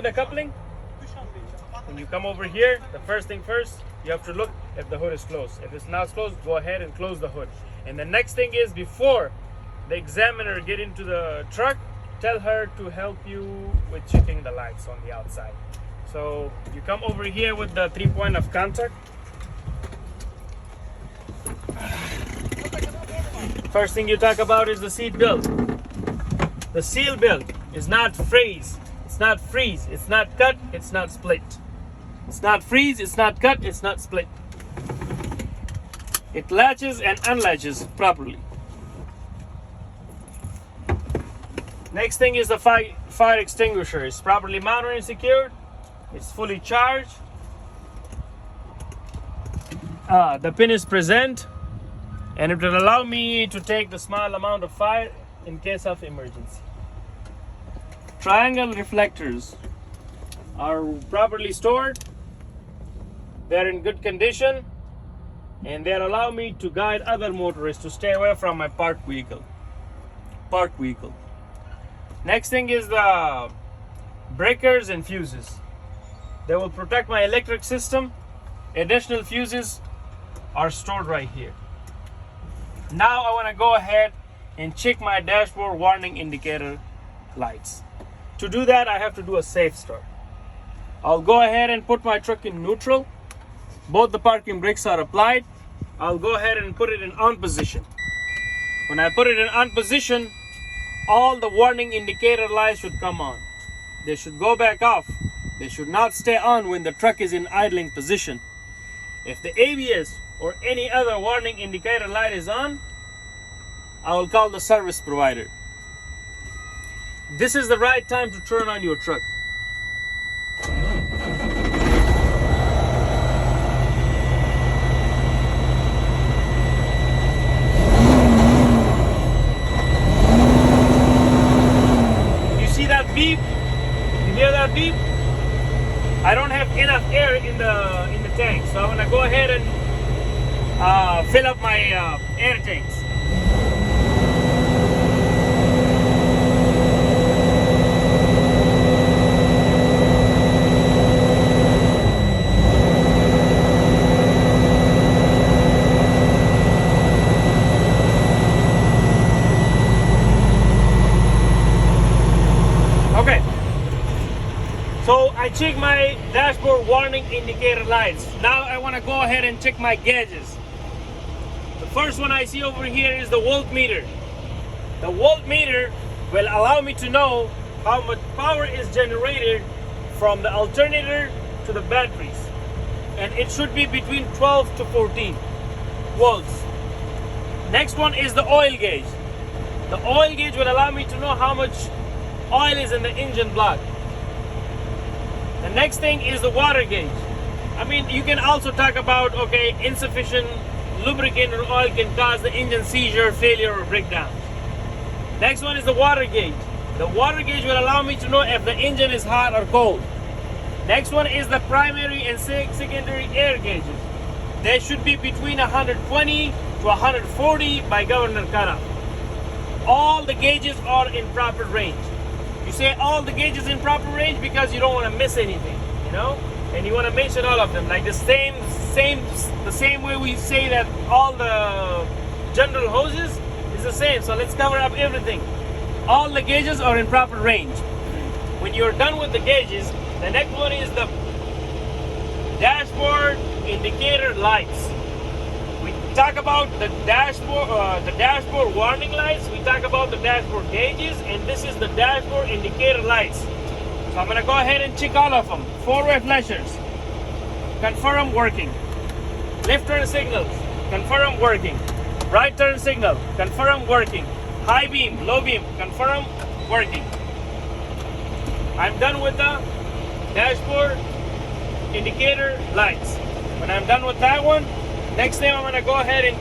the coupling? When you come over here, the first thing first, you have to look if the hood is closed. If it's not closed, go ahead and close the hood. And the next thing is, before the examiner get into the truck, tell her to help you with checking the lights on the outside. So you come over here with the 3-point of contact. First thing you talk about is the seat belt. The seal belt is not freeze, it's not freeze, it's not cut, it's not split. It's not freeze, it's not cut, it's not split. It latches and unlatches properly. Next thing is the fire extinguisher. It's properly mounted and secured. It's fully charged. The pin is present, and it will allow me to take the small amount of fire in case of emergency. Triangle reflectors are properly stored. They're in good condition, and they allow me to guide other motorists to stay away from my parked vehicle. Next thing is the breakers and fuses. They will protect my electric system. Additional fuses are stored right here. Now I want to go ahead and check my dashboard warning indicator lights. To do that, I have to do a safe start. I'll go ahead and put my truck in neutral. Both the parking brakes are applied. I'll go ahead and put it in on position. When I put it in on position, all the warning indicator lights should come on. They should go back off. They should not stay on when the truck is in idling position. If the ABS or any other warning indicator light is on, I will call the service provider. This is the right time to turn on your truck. You see that beep? You hear that beep? I don't have enough air in the tank, so I'm gonna go ahead and fill up my air tanks. Okay, so I check my dashboard warning indicator lights. Now I want to go ahead and check my gauges. The first one I see over here is the voltmeter. The voltmeter will allow me to know how much power is generated from the alternator to the batteries. And it should be between 12 to 14 volts. Next one is the oil gauge. The oil gauge will allow me to know how much oil is in the engine block. The next thing is the water gauge. I mean, you can also talk about, okay, insufficient lubricant or oil can cause the engine seizure, failure, or breakdown. Next one is the water gauge. The water gauge will allow me to know if the engine is hot or cold. Next one is the primary and secondary air gauges. They should be between 120 to 140 by governor cutoff. All the gauges are in proper range. You say all the gauges in proper range because you don't want to miss anything, you know, and you want to mention all of them, like the same way we say that all the general hoses is the same. So let's cover up everything. All the gauges are in proper range. When you're done with the gauges, the next one is the dashboard indicator lights. We talk about the dashboard warning lights. We talk about the dashboard gauges, and this is the dashboard indicator lights. So I'm gonna go ahead and check all of them. 4-way flashers, confirm working. Left turn signals, confirm working. Right turn signal, confirm working. High beam, low beam, confirm working. I'm done with the dashboard indicator lights. When I'm done with that one, next thing I'm gonna go ahead and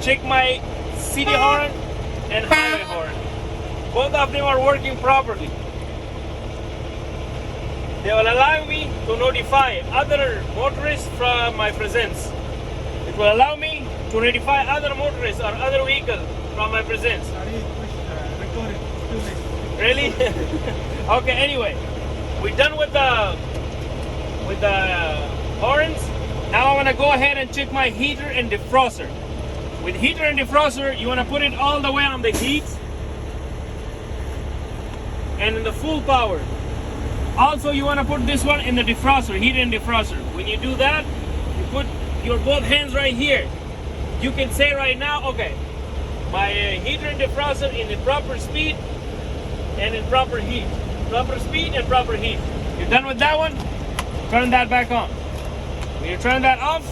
check my city horn and highway horn. Both of them are working properly. They will allow me to notify other motorists from my presence. It will allow me to notify other motorists or other vehicles from my presence. Really? Okay, anyway. we're done with the horns. Now I want to go ahead and check my heater and defroster. With heater and defroster, you want to put it all the way on the heat and in the full power. Also, you want to put this one in the defroster, heater and defroster. When you do that, you put your both hands right here. You can say right now, okay, my heater and defroster in the proper speed and in proper heat. Proper speed and proper heat. You're done with that one, turn that back on. When you turn that off,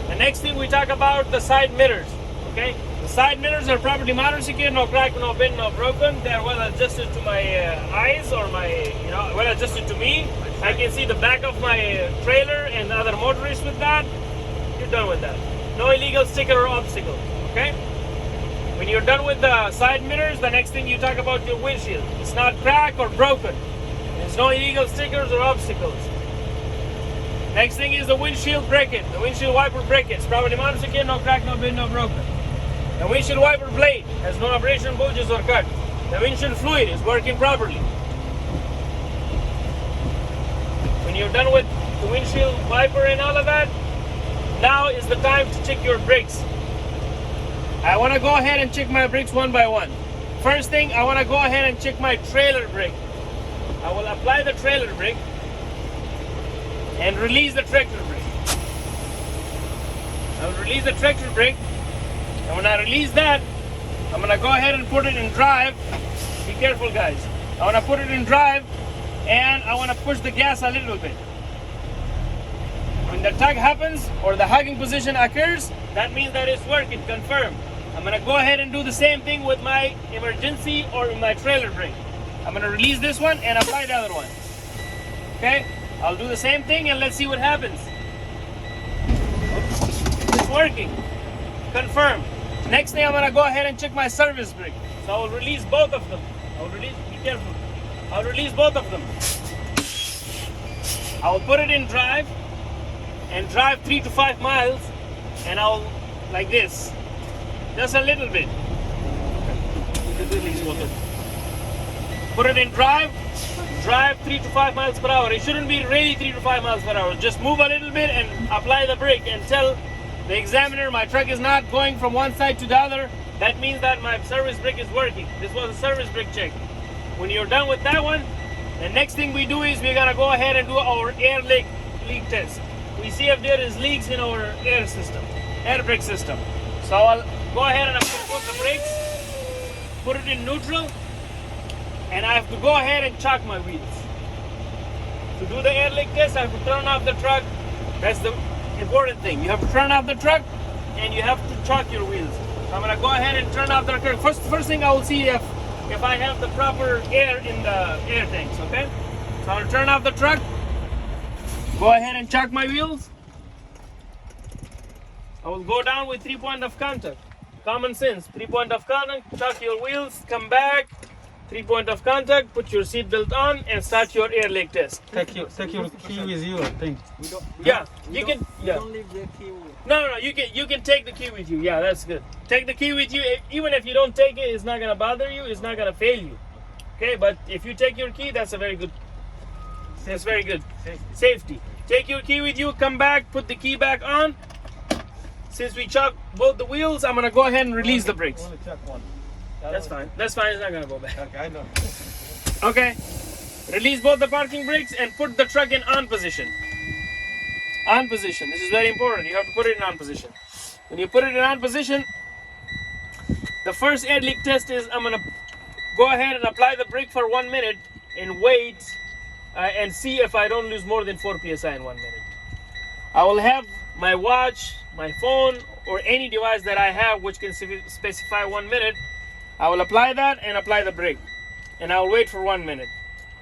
the next thing we talk about the side mirrors. Okay, the side mirrors are properly mounted, secure, no crack, no bend, no broken. They are well adjusted to my eyes, or my, well adjusted to me. I can see the back of my trailer and other motorists with that. You're done with that. No illegal sticker or obstacle. Okay. When you're done with the side mirrors, the next thing you talk about your windshield. It's not cracked or broken. There's no illegal stickers or obstacles. Next thing is the windshield bracket, the windshield wiper brackets. Properly mounted, secure, no crack, no bend, no broken. The windshield wiper blade has no abrasion, bulges, or cut. The windshield fluid is working properly. When you're done with the windshield wiper and all of that, now is the time to check your brakes. I want to go ahead and check my brakes one by one. First thing, I want to go ahead and check my trailer brake. I will apply the trailer brake and release the tractor brake. I will release the tractor brake, and when I release that, I'm going to go ahead and put it in drive. Be careful, guys. I want to put it in drive, and I want to push the gas a little bit. When the tug happens or the hugging position occurs, that means that it's working, confirmed. I'm going to go ahead and do the same thing with my emergency or my trailer brake. I'm going to release this one and apply the other one. Okay? I'll do the same thing and let's see what happens. It's working. Confirmed. Next thing, I'm going to go ahead and check my service brake. So I will release both of them. Be careful. I'll release both of them. I will put it in drive and drive 3 to 5 miles, and I'll, like this. Just a little bit. Put it in drive 3 to 5 miles per hour. It shouldn't be really 3 to 5 miles per hour. Just move a little bit and apply the brake and tell the examiner my truck is not going from one side to the other. That means that my service brake is working. This was a service brake check. When you're done with that one, the next thing we do is we're gonna go ahead and do our air leak test. We see if there is leaks in our air brake system. So I'll go ahead and put the brakes, put it in neutral, and I have to go ahead and chock my wheels. To do the air leak test, I have to turn off the truck. That's the important thing. You have to turn off the truck and you have to chock your wheels. So I'm going to go ahead and turn off the truck. First thing I will see if I have the proper air in the air tanks, okay? So I'll turn off the truck, go ahead and chock my wheels. I will go down with 3 point of contact. Common sense, 3 point of contact, chock your wheels, come back, 3 point of contact, put your seatbelt on and start your air leak test. Take your key with you, I think. Yeah, you can. Yeah. Don't leave the key with you. No, you can take the key with you. Yeah, that's good. Take the key with you. Even if you don't take it, it's not gonna bother you. It's not gonna fail you. Okay, but if you take your key, that's a very good. That's very good. Safety. Take your key with you. Come back. Put the key back on. Since we chopped both the wheels, I'm gonna go ahead and release the brakes. Only check one. That's fine. That's fine. It's not gonna go back. Okay, I know. Okay. Release both the parking brakes and put the truck in on position. On position. This is very important. You have to put it in on position. When you put it in on position, the first air leak test is I'm gonna go ahead and apply the brake for 1 minute and wait and see if I don't lose more than 4 psi in 1 minute. I will have my watch, my phone, or any device that I have which can specify 1 minute. I will apply that and apply the brake, and I will wait for 1 minute.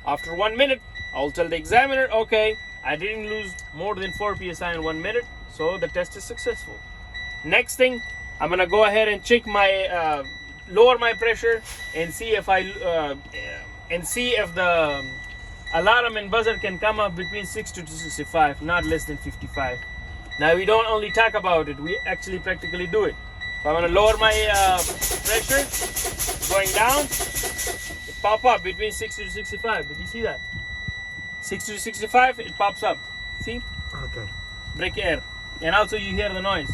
After 1 minute, I will tell the examiner, okay, I didn't lose more than 4 psi in 1 minute, so the test is successful. Next thing, I'm gonna go ahead and check my lower my pressure and see if the alarm and buzzer can come up between 60 to 65, not less than 55. Now we don't only talk about it, we actually practically do it. So I'm going to lower my pressure, going down, it pop up between 60 to 65. Did you see that? 60 to 65, it pops up. See? Okay. Brake air. And also you hear the noise.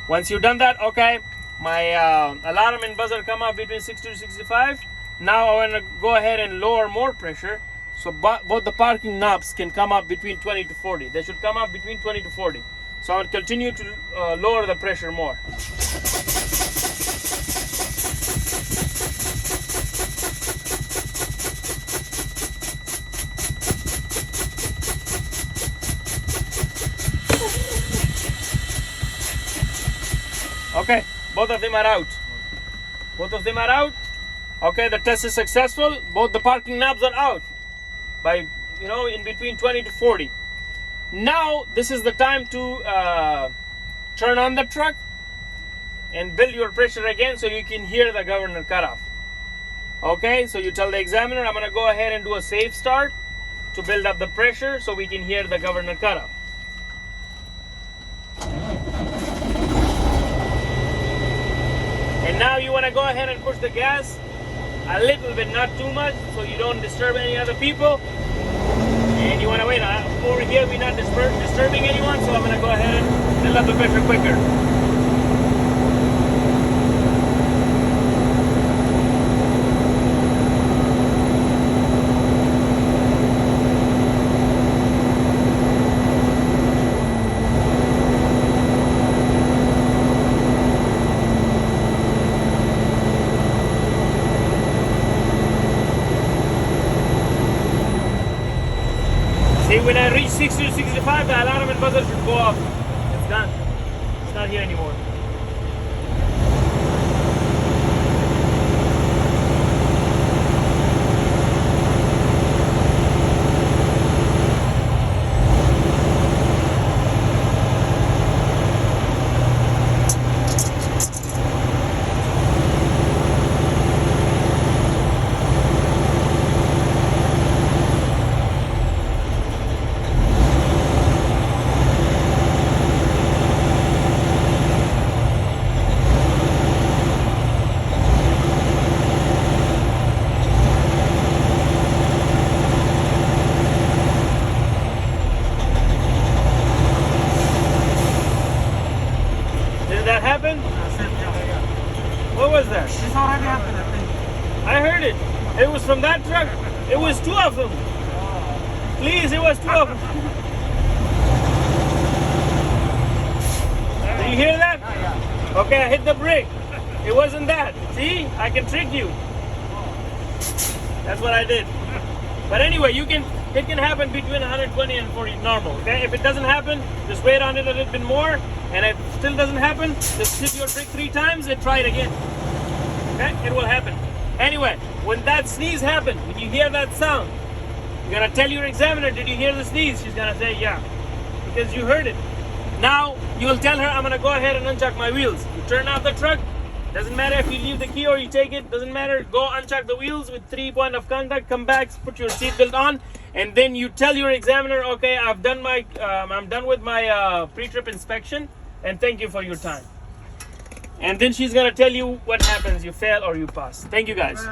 Once you've done that, okay, my alarm and buzzer come up between 60 to 65. Now I want to go ahead and lower more pressure. So both the parking knobs can come up between 20 to 40. They should come up between 20 to 40. So I'll continue to lower the pressure more. Okay, both of them are out. Both of them are out. Okay, the test is successful. Both the parking knobs are out by, in between 20 to 40. Now, this is the time to turn on the truck and build your pressure again so you can hear the governor cutoff. Okay, so you tell the examiner, I'm going to go ahead and do a safe start to build up the pressure so we can hear the governor cutoff. And now you want to go ahead and push the gas a little bit, not too much, so you don't disturb any other people. And you want to wait. Over here, we're not disturbing anyone, so I'm going to go ahead and build up the pressure quicker. See, when I reach 60 to 65, the alarm and buzzer should go off. It's done. It's not here anymore. Did that happen? What was that? It's already happened, I think. I heard it. It was from that truck. It was two of them. Please, it was two of them. Did you hear that? Okay, I hit the brake. It wasn't that. See? I can trick you. That's what I did. But anyway, it can happen between 120 and 40 normal. Okay? If it doesn't happen, just wait on it a little bit more. And if it still doesn't happen, just hit your brake 3 times and try it again. Okay? It will happen. Anyway, when that sneeze happens, when you hear that sound, you're gonna tell your examiner, did you hear the sneeze? She's gonna say, yeah, because you heard it. Now, you will tell her, I'm gonna go ahead and unchuck my wheels. You turn off the truck. Doesn't matter if you leave the key or you take it. Doesn't matter. Go unchuck the wheels with 3 point of contact. Come back, put your seatbelt on, and then you tell your examiner, okay, I'm done with my pre-trip inspection, and thank you for your time. And then she's gonna tell you what happens. You fail or you pass. Thank you, guys.